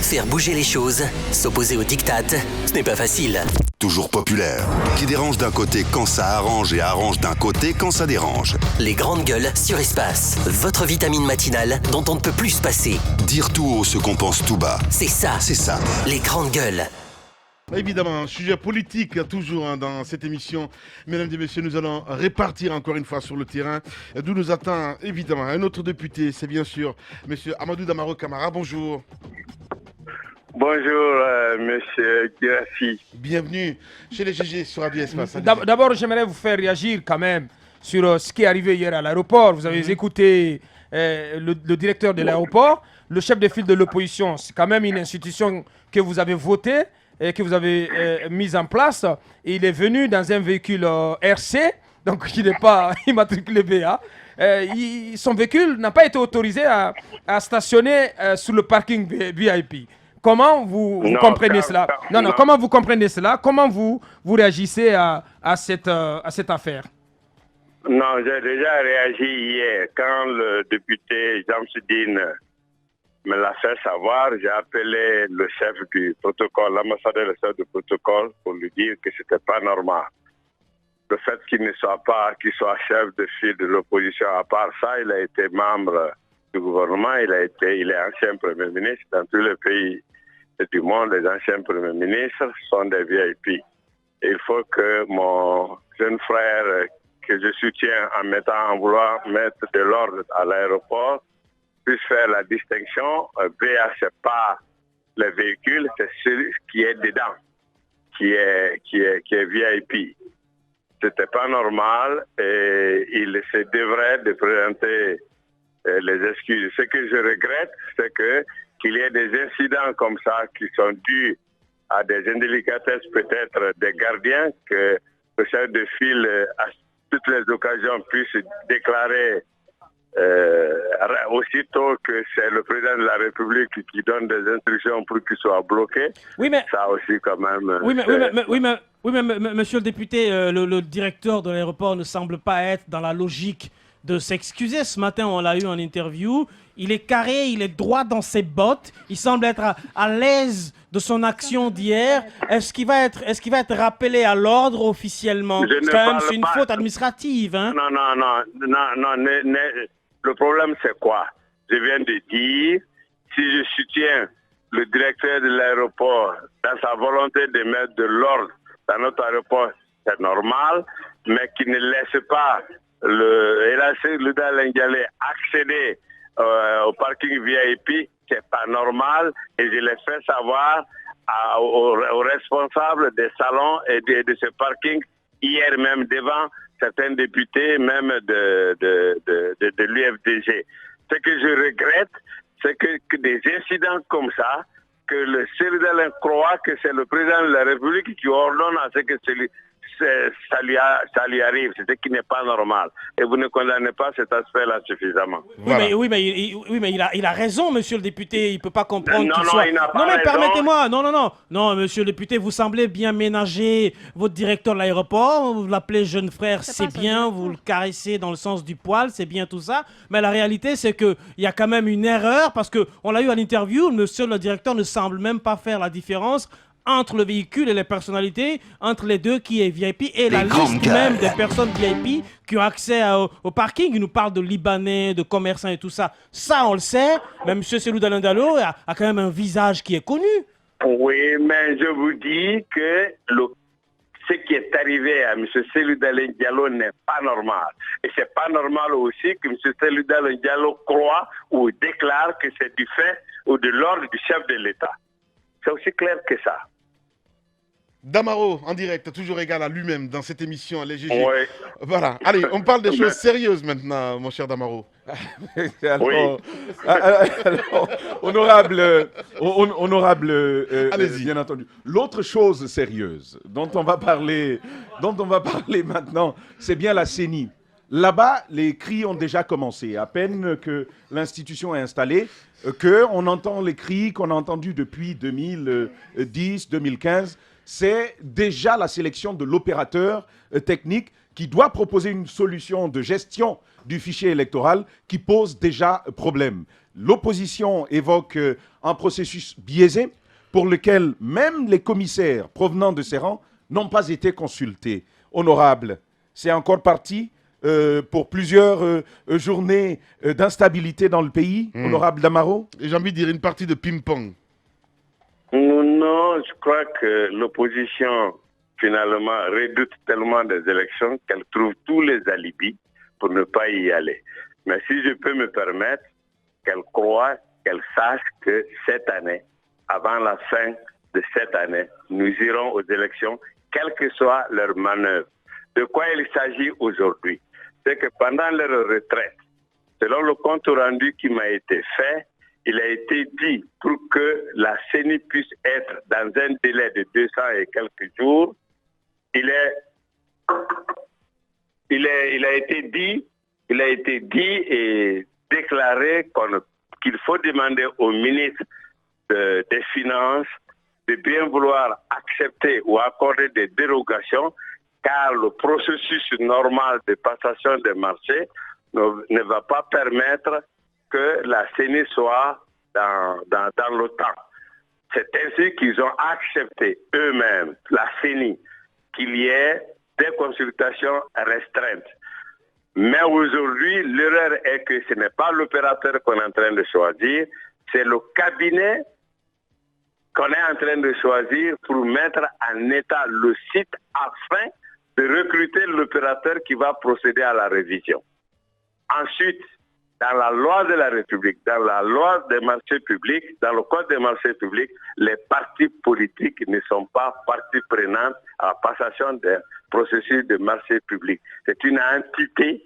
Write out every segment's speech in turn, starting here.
Faire bouger les choses, s'opposer aux diktats, ce n'est pas facile. Toujours populaire, qui dérange d'un côté quand ça arrange et arrange d'un côté quand ça dérange. Les grandes gueules sur Espace. Votre vitamine matinale dont on ne peut plus se passer. Dire tout haut ce qu'on pense tout bas. C'est ça. C'est ça. Les grandes gueules. Évidemment, un sujet politique toujours dans cette émission. Mesdames et messieurs, nous allons répartir encore une fois sur le terrain. D'où nous attend évidemment un autre député, c'est bien sûr monsieur Amadou Damaro Camara. Bonjour. Bonjour, monsieur Girassi. Bienvenue chez les GG sur Radio Espace. D'abord, j'aimerais vous faire réagir quand même sur ce qui est arrivé hier à l'aéroport. Vous avez écouté le directeur de l'aéroport, le chef de file de l'opposition. C'est quand même une institution que vous avez votée et que vous avez mise en place. Et il est venu dans un véhicule RC, donc il n'est pas immatriculé BA. Son véhicule n'a pas été autorisé à stationner sur le parking VIP. Comment vous comprenez cela? Non, comment vous comprenez cela? Comment vous réagissez à cette affaire? Non, j'ai déjà réagi hier quand le député Jean Sidine me l'a fait savoir. J'ai appelé le chef du protocole, l'ambassadeur le chef du protocole, pour lui dire que c'était pas normal. Le fait qu'il soit chef de file de l'opposition, à part ça, il a été membre du gouvernement, il est ancien Premier ministre dans tous les pays du monde. Les anciens Premiers ministres sont des VIP. Et il faut que mon jeune frère, que je soutiens en vouloir mettre de l'ordre à l'aéroport, puisse faire la distinction. BA, c'est pas le véhicule, c'est celui qui est dedans, qui est VIP. C'était pas normal et il se devrait de présenter les excuses. Ce que je regrette, c'est qu'il y ait des incidents comme ça qui sont dus à des indélicatesses peut-être des gardiens, que le chef de file à toutes les occasions puisse déclarer aussitôt que c'est le président de la République qui donne des instructions pour qu'il soit bloqué. Oui, mais ça aussi quand même. Oui, mais monsieur le député, le directeur de l'aéroport ne semble pas être dans la logique de s'excuser. Ce matin, on l'a eu en interview. Il est carré, il est droit dans ses bottes. Il semble être à l'aise de son action d'hier. Est-ce qu'il va être rappelé à l'ordre officiellement? C'est une faute administrative, hein? Non. Le problème, c'est quoi? Je viens de dire, si je soutiens le directeur de l'aéroport dans sa volonté de mettre de l'ordre dans notre aéroport, c'est normal, mais qu'il ne laisse pas Luda Lengyale accéder au parking VIP, c'est pas normal, et je l'ai fait savoir aux responsables des salons et de ce parking hier même devant certains députés, même de l'UFDG. Ce que je regrette, c'est que des incidents comme ça, que le Céridalin croit que c'est le président de la République qui ordonne à ce que ça lui arrive, c'est ce qui n'est pas normal. Et vous ne condamnez pas cet aspect-là suffisamment. Voilà. Oui, mais il a raison, monsieur le député. Il ne peut pas comprendre non, qu'il soit... il n'a pas mais raison. permettez-moi. Non, monsieur le député, vous semblez bien ménager votre directeur de l'aéroport. Vous l'appelez jeune frère, c'est bien. Vous le caressez dans le sens du poil, c'est bien tout ça. Mais la réalité, c'est qu'il y a quand même une erreur, parce qu'on l'a eu à l'interview, monsieur le directeur ne semble même pas faire la différence entre le véhicule et les personnalités, entre les deux qui est VIP et la liste même des personnes VIP qui ont accès au parking. Il nous parle de Libanais, de commerçants et tout ça. Ça, on le sait, mais M. Cellou Dalein Diallo a quand même un visage qui est connu. Oui, mais je vous dis que ce qui est arrivé à M. Cellou Dalein Diallo n'est pas normal. Et c'est pas normal aussi que M. Cellou Dalein Diallo croit ou déclare que c'est du fait ou de l'ordre du chef de l'État. C'est aussi clair que ça. Damaro, en direct, toujours égal à lui-même dans cette émission, les GG. Oui. Voilà. Allez, on parle des choses sérieuses maintenant, mon cher Damaro. Alors, honorable, allez-y. bien entendu. L'autre chose sérieuse dont on va parler maintenant, c'est bien la CENI. Là-bas, les cris ont déjà commencé. À peine que l'institution est installée, qu'on entend les cris qu'on a entendus depuis 2010, 2015. C'est déjà la sélection de l'opérateur technique qui doit proposer une solution de gestion du fichier électoral qui pose déjà problème. l'opposition évoque un processus biaisé pour lequel même les commissaires provenant de ces rangs n'ont pas été consultés. Honorable, c'est encore parti pour plusieurs journées d'instabilité dans le pays, honorable Damaro. Et j'ai envie de dire une partie de ping-pong. Non, je crois que l'opposition, finalement, redoute tellement des élections qu'elle trouve tous les alibis pour ne pas y aller. Mais si je peux me permettre, qu'elle croit, qu'elle sache que cette année, avant la fin de cette année, nous irons aux élections, quelle que soit leur manœuvre. De quoi il s'agit aujourd'hui? C'est que pendant leur retraite, selon le compte rendu qui m'a été fait, il a été dit pour que la CENI puisse être dans un délai de 200 et quelques jours, il a été dit et déclaré qu'il faut demander au ministre des Finances de bien vouloir accepter ou accorder des dérogations, car le processus normal de passation des marchés ne va pas permettre que la CENI soit dans le temps. C'est ainsi qu'ils ont accepté eux-mêmes, la CENI, qu'il y ait des consultations restreintes. Mais aujourd'hui, l'erreur est que ce n'est pas l'opérateur qu'on est en train de choisir, c'est le cabinet qu'on est en train de choisir pour mettre en état le site afin de recruter l'opérateur qui va procéder à la révision. Ensuite, dans la loi de la République, dans la loi des marchés publics, dans le code des marchés publics, les partis politiques ne sont pas partie prenante à la passation des processus de marché public. C'est une entité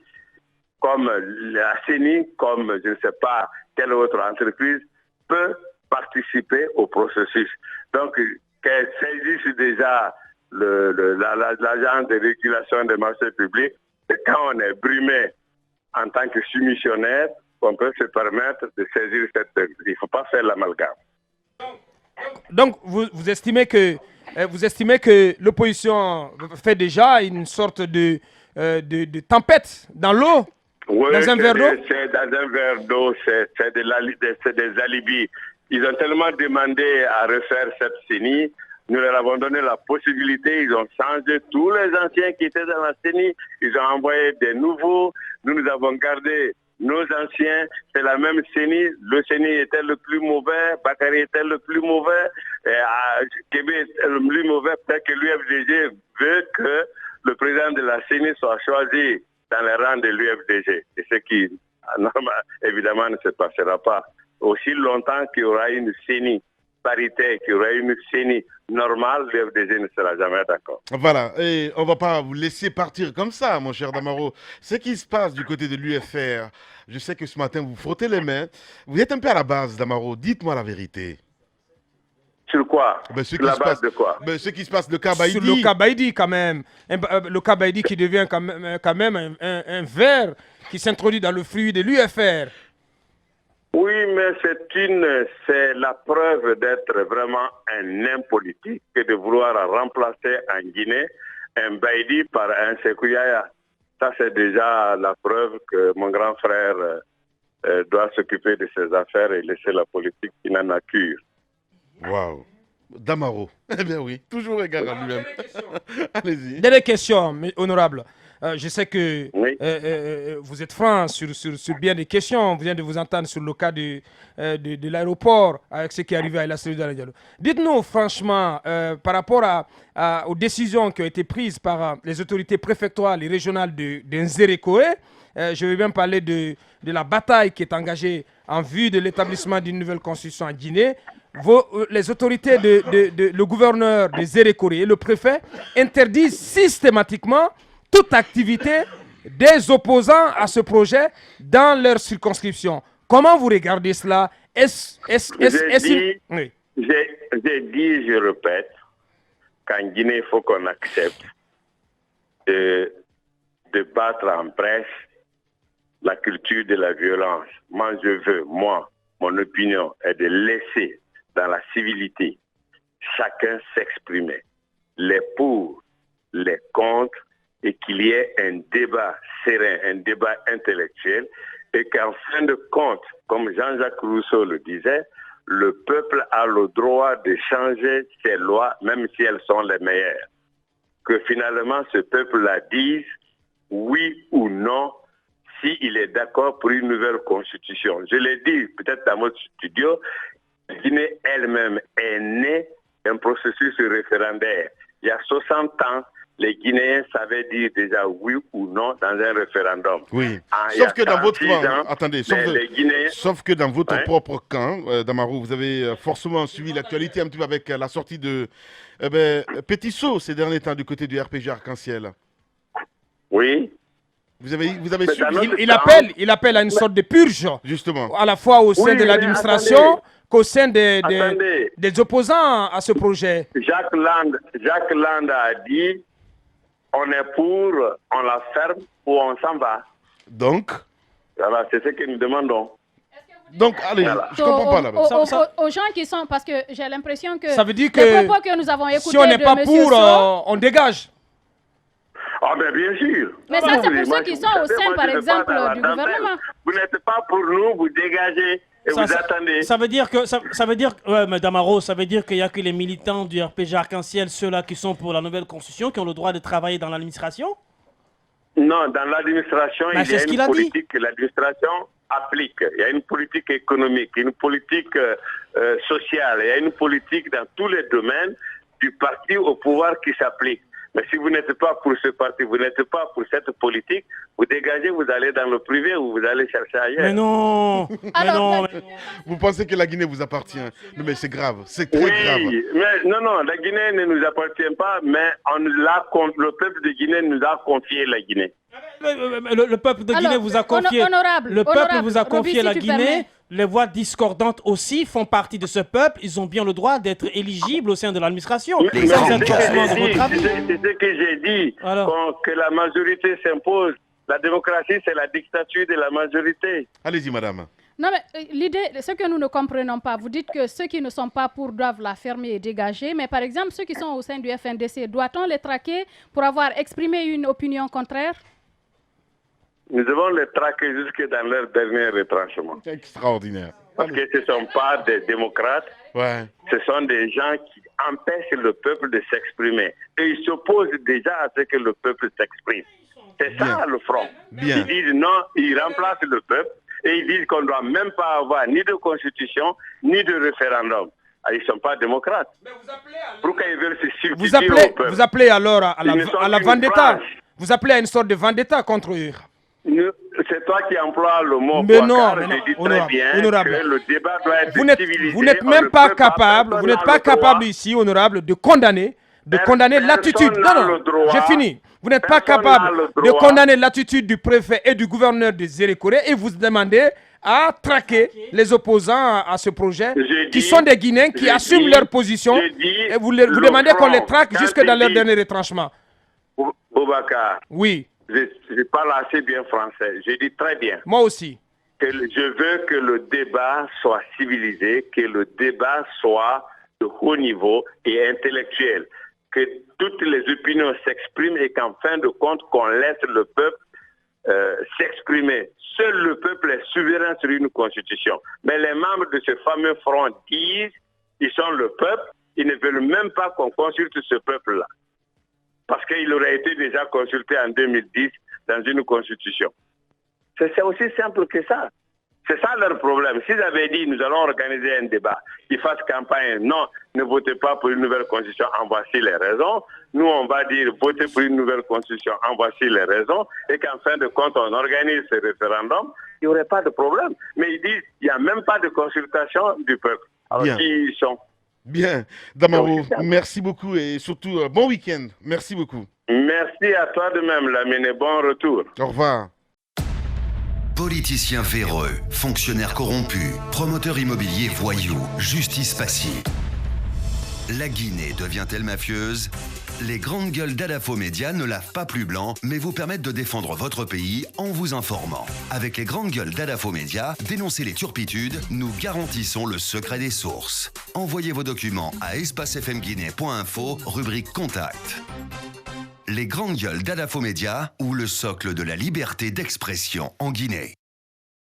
comme la CENI, comme je ne sais pas quelle autre entreprise, peut participer au processus. Donc, qu'elle saisisse déjà l'agence de régulation des marchés publics, c'est quand on est brimé en tant que soumissionnaire qu'on peut se permettre de saisir cette... Il ne faut pas faire l'amalgame. Donc, vous estimez que l'opposition fait déjà une sorte de tempête dans l'eau, oui, dans un verre d'eau? C'est dans un verre d'eau, c'est des alibis. Ils ont tellement demandé à refaire cette CENI, nous leur avons donné la possibilité, ils ont changé tous les anciens qui étaient dans la CENI, ils ont envoyé des nouveaux, nous avons gardé nos anciens, c'est la même CENI, le CENI était le plus mauvais, Bakary était le plus mauvais, Kébé était le plus mauvais, peut-être que l'UFDG veut que le président de la CENI soit choisi dans les rangs de l'UFDG, et ce qui, évidemment, ne se passera pas. Aussi longtemps qu'il y aura une CENI paritaire, qu'il y aura une CENI normale, l'UFDG ne sera jamais d'accord. Voilà, et on ne va pas vous laisser partir comme ça, mon cher Damaro. Ce qui se passe du côté de l'UFR, je sais que ce matin, vous frottez les mains. Vous êtes un peu à la base, Damaro. Dites-moi la vérité. Sur quoi? Sur la base de quoi? Ce qui se passe, le cas Baïdi. Sur le cas Baïdi, quand même. Le cas Baïdi qui devient quand même un ver qui s'introduit dans le fruit de l'UFR. Oui, mais c'est la preuve d'être vraiment un nain politique que de vouloir remplacer en Guinée un Baïdi par un Sekouyaya. Ça, c'est déjà la preuve que mon grand frère doit s'occuper de ses affaires et laisser la politique qui n'en a cure. Waouh. Damaro. Eh bien oui, toujours égal à lui-même. Allez-y. Dernière question, honorable. Je sais que oui. Vous êtes franc sur bien des questions. On vient de vous entendre sur le cas de l'aéroport avec ce qui est arrivé à la Seydou Diallo. Dites-nous franchement, par rapport aux décisions qui ont été prises par les autorités préfectorales et régionales de Nzerekoé, je vais bien parler de la bataille qui est engagée en vue de l'établissement d'une nouvelle constitution en Guinée. Les autorités, le gouverneur de Nzerekoé et le préfet interdisent systématiquement toute activité des opposants à ce projet dans leur circonscription. Comment vous regardez cela? Oui. J'ai dit, je répète, qu'en Guinée, il faut qu'on accepte de battre en brèche la culture de la violence. Moi, mon opinion est de laisser dans la civilité chacun s'exprimer, les pour, les contre, et qu'il y ait un débat serein, un débat intellectuel, et qu'en fin de compte, comme Jean-Jacques Rousseau le disait, le peuple a le droit de changer ses lois, même si elles sont les meilleures. Que finalement, ce peuple-là dise oui ou non, s'il est d'accord pour une nouvelle constitution. Je l'ai dit peut-être dans votre studio, la Guinée elle-même est née d'un processus référendaire. Il y a 60 ans, les Guinéens savaient dire déjà oui ou non dans un référendum. Oui. Il y Sauf a que dans votre 46 camp, ans, attendez, les Guinéens... sauf que dans votre Ouais. propre camp, Damarou, vous avez forcément suivi l'actualité un petit peu avec la sortie de Petit Saut ces derniers temps du côté du RPG Arc-en-Ciel. Oui. Vous avez Mais suivi, dans notre Il appelle à une sorte de purge, justement. à la fois au sein Oui, de mais l'administration attendez. qu'au sein Attendez. des opposants à ce projet. Jacques Land a dit on est pour, on la ferme ou on s'en va. Donc, Voilà, c'est ce que nous demandons. allez, Voilà. je comprends pas là-bas. Aux gens qui sont, parce que j'ai l'impression que Ça veut dire les que propos que nous avons écoutés si on n'est de pas Monsieur pour, Sow, on dégage. Ah ben bien sûr. Mais ça, c'est pour ceux qui sont au sein, par je ne exemple, pas dans la du dentelle. gouvernement. Vous n'êtes pas pour nous, vous dégagez et vous attendez. Ça veut dire que, ça veut dire, ouais, Madame Haro, ça veut dire qu'il n'y a que les militants du RPG Arc-en-Ciel, ceux-là qui sont pour la nouvelle constitution, qui ont le droit de travailler dans l'administration? Non, dans l'administration, Ben, il c'est y a ce qu'il une a dit. politique que l'administration applique. Il y a une politique économique, une politique sociale, il y a une politique dans tous les domaines du parti au pouvoir qui s'applique. Mais si vous n'êtes pas pour ce parti, vous n'êtes pas pour cette politique, vous dégagez, vous allez dans le privé ou vous allez chercher ailleurs. Mais non. Alors, Vous pensez que la Guinée vous appartient? Non, mais c'est grave, c'est très Oui, grave. mais non, la Guinée ne nous appartient pas, mais le peuple de Guinée nous a confié la Guinée. Le peuple de Guinée Alors, vous a confié. honorable, Le peuple honorable, vous a confié Roby, la si tu Guinée. permets. Les voix discordantes aussi font partie de ce peuple. Ils ont bien le droit d'être éligibles au sein de l'administration. Mais Sans c'est intéressement de ce que votre j'ai avis. dit, c'est ce que j'ai dit, que la majorité s'impose. La démocratie, c'est la dictature de la majorité. Allez-y, madame. non, mais l'idée, ce que nous ne comprenons pas, vous dites que ceux qui ne sont pas pour doivent la fermer et dégager, mais par exemple, ceux qui sont au sein du FNDC, doit-on les traquer pour avoir exprimé une opinion contraire? Nous devons les traquer jusque dans leur dernier retranchement. Extraordinaire. Parce que ce ne sont pas des démocrates, Ouais. ce sont des gens qui empêchent le peuple de s'exprimer. Et ils s'opposent déjà à ce que le peuple s'exprime. C'est ça Bien. le front. Bien. Ils disent non, ils remplacent le peuple et ils disent qu'on ne doit même pas avoir ni de constitution, ni de référendum. Ah, ils ne sont pas démocrates. Pourquoi ils veulent se substituer au peuple? Vous appelez alors à Ils ne sont la qu'une vendetta. branche. Vous appelez à une sorte de vendetta contre eux. C'est toi qui emploies le mot Mais Bouakar. non, mais Je non, dis très honorable, bien honorable. que le débat doit être civilisé. Vous n'êtes On même ne pas peut capable, personne vous n'êtes n'a pas le droit. capable ici, honorable, de condamner l'attitude. n'a Non, le non, droit. j'ai fini. Vous n'êtes pas Personne n'a capable le de droit. condamner l'attitude du préfet et du gouverneur de Zérékoré et vous demandez à traquer les opposants à ce projet, qui sont des Guinéens qui assument leur position et vous demandez qu'on les traque jusque dans leur dernier retranchement. Boubacar, Oui, je parle assez bien français. Je dis très bien. moi aussi. Je veux que le débat soit civilisé, que le débat soit de haut niveau et intellectuel, que toutes les opinions s'expriment et qu'en fin de compte, qu'on laisse le peuple s'exprimer. Seul le peuple est souverain sur une constitution. Mais les membres de ce fameux front disent ils sont le peuple, ils ne veulent même pas qu'on consulte ce peuple-là. Parce qu'il aurait été déjà consulté en 2010 dans une constitution. C'est aussi simple que ça. C'est ça leur problème. S'ils avaient dit, nous allons organiser un débat, qu'ils fassent campagne, non, ne votez pas pour une nouvelle constitution, en voici les raisons. Nous, on va dire, votez pour une nouvelle constitution, en voici les raisons. Et qu'en fin de compte, on organise ce référendum, il n'y aurait pas de problème. Mais ils disent, il n'y a même pas de consultation du peuple. Alors, Bien. qui ils sont? Bien. Damarou, Donc, c'est ça. merci beaucoup et surtout, bon week-end. Merci beaucoup. Merci à toi de même, Lamine, et bon retour. Au revoir. Politiciens véreux, fonctionnaires corrompus, promoteurs immobiliers voyous, justice passive. La Guinée devient-elle mafieuse? Les grandes gueules d'Adafo Média ne lavent pas plus blanc, mais vous permettent de défendre votre pays en vous informant. Avec les grandes gueules d'Adafo Média, dénoncez les turpitudes, nous garantissons le secret des sources. Envoyez vos documents à espacefmguinée.info, rubrique Contact. Les grandes gueules d'Adafo Média ou le socle de la liberté d'expression en Guinée.